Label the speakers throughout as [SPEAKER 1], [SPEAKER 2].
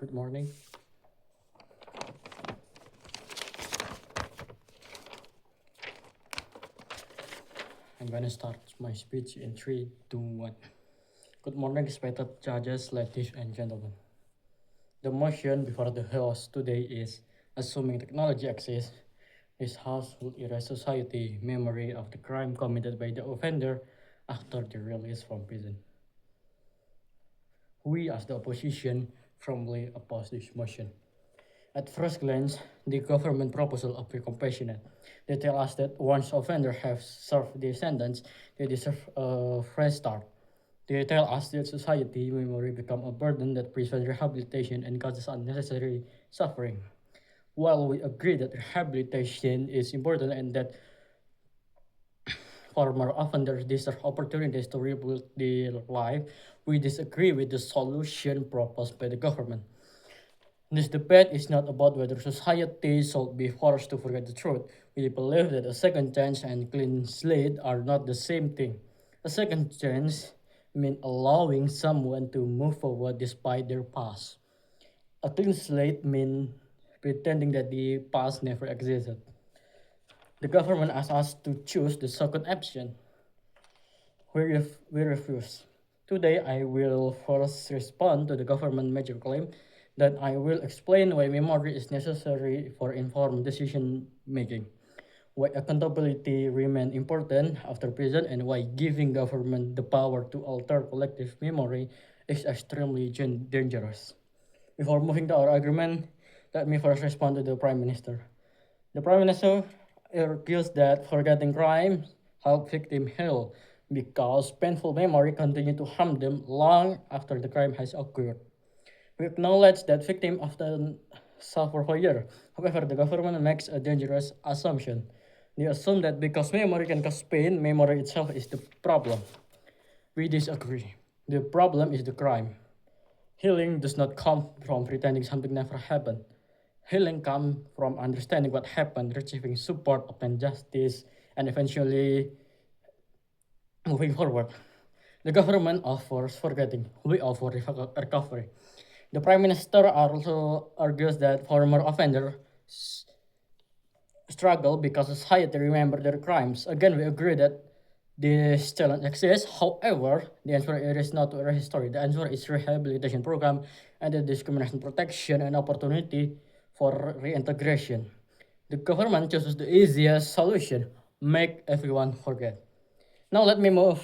[SPEAKER 1] Good morning. I'm gonna start my speech in 3, 2, 1. Good morning, respected judges, ladies and gentlemen. The motion before the House today is assuming technology exists, this House will erase society memory of the crime committed by the offender after the release from prison. We, as the opposition, firmly oppose this motion. At first glance, the government proposal appears compassionate. They tell us that once offenders have served their sentence, they deserve a fresh start. They tell us that society memory become a burden that prevents rehabilitation and causes unnecessary suffering. While we agree that rehabilitation is important and that former offenders deserve opportunities to rebuild their life, we disagree with the solution proposed by the government. This debate is not about whether society should be forced to forget the truth. We believe that a second chance and clean slate are not the same thing. A second chance means allowing someone to move forward despite their past. A clean slate means pretending that the past never existed. The government asks us to choose the second option. We refuse. Today, I will first respond to the government major claim. Then I will explain why memory is necessary for informed decision making, why accountability remains important after prison, and why giving government the power to alter collective memory is extremely dangerous. Before moving to our argument, let me first respond to the Prime Minister. The Prime Minister argues that forgetting crime helps victims heal because painful memory continue to harm them long after the crime has occurred. We acknowledge that victims often suffer for years. However, the government makes a dangerous assumption. They assume that because memory can cause pain, memory itself is the problem. We disagree. The problem is the crime. Healing does not come from pretending something never happened. Healing comes from understanding what happened, receiving support, obtaining justice, and eventually moving forward. The government offers forgetting. We offer recovery. The Prime Minister also argues that former offenders struggle because society remember their crimes. Again, we agree that this challenge exists. However, the answer is not to erase history. The answer is rehabilitation program and the discrimination protection and opportunity for reintegration. The government chooses the easiest solution, make everyone forget. Now let me move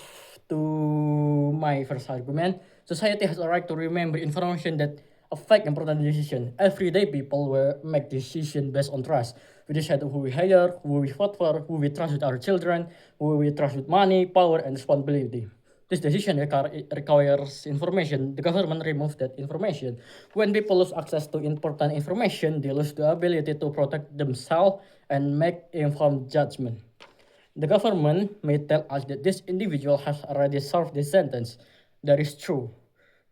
[SPEAKER 1] to my first argument. Society has a right to remember information that affect important decisions. Everyday people will make decisions based on trust. We decide who we hire, who we vote for, who we trust with our children, who we trust with money, power, and responsibility. This decision requires information. The government removes that information. When people lose access to important information, they lose the ability to protect themselves and make informed judgment. The government may tell us that this individual has already served this sentence. That is true.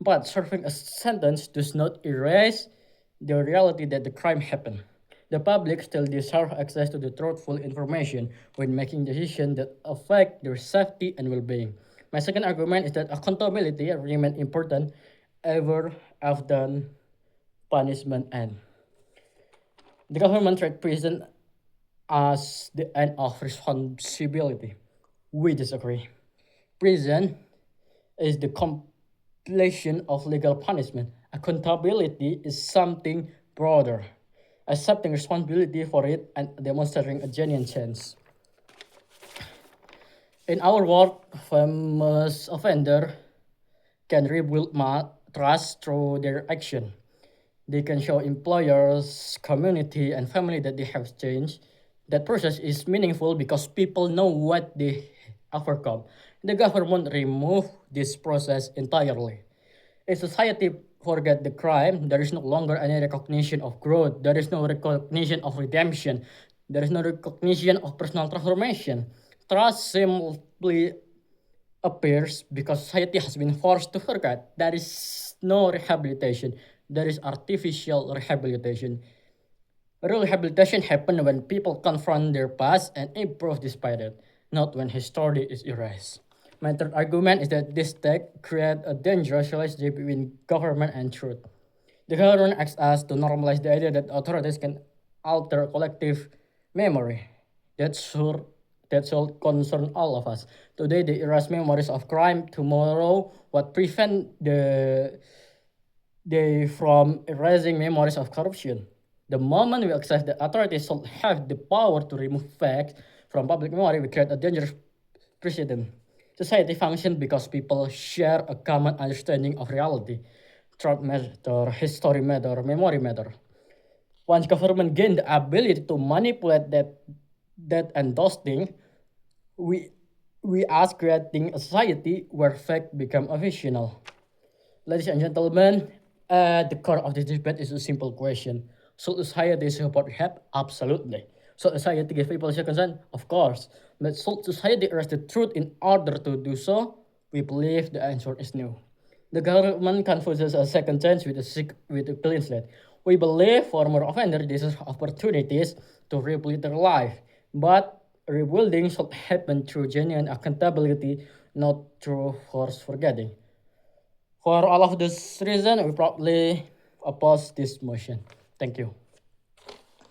[SPEAKER 1] But serving a sentence does not erase the reality that the crime happened. The public still deserves access to the truthful information when making decisions that affect their safety and well-being. My second argument is that accountability remains important ever after punishment ends. The government treats prison as the end of responsibility. We disagree. Prison is the completion of legal punishment. Accountability is something broader, accepting responsibility for it and demonstrating a genuine change. In our work, famous offender can rebuild trust through their action. They can show employers, community, and family that they have changed. That process is meaningful because people know what they overcome. The government remove this process entirely. If society forget the crime, there is no longer any recognition of growth. There is no recognition of redemption. There is no recognition of personal transformation. Trust simply appears because society has been forced to forget. There is no rehabilitation. There is artificial rehabilitation. Real rehabilitation happens when people confront their past and improve despite it, not when history is erased. My third argument is that this text creates a dangerous relationship between government and truth. The government asks us to normalize the idea that authorities can alter collective memory. That should, that should concern all of us. Today, they erase memories of crime. Tomorrow, what prevent they from erasing memories of corruption? The moment we accept that authorities should have the power to remove facts from public memory, we create a dangerous precedent. Society functions because people share a common understanding of reality. Truth matter, history matter, memory matter. Once government gain the ability to manipulate that and those things, we we are creating a society where fact become official. Ladies and gentlemen, at the core of this debate is a simple question. Should society support help? Absolutely. Should society give people second chance? Of course. But should society arrest the truth in order to do so? We believe the answer is no. The government confuses a second chance with a clean slate. We believe former offenders deserve opportunities to rebuild their life, but rebuilding should happen through genuine accountability, not through forced forgetting. For all of this reason, we probably oppose this motion. Thank you.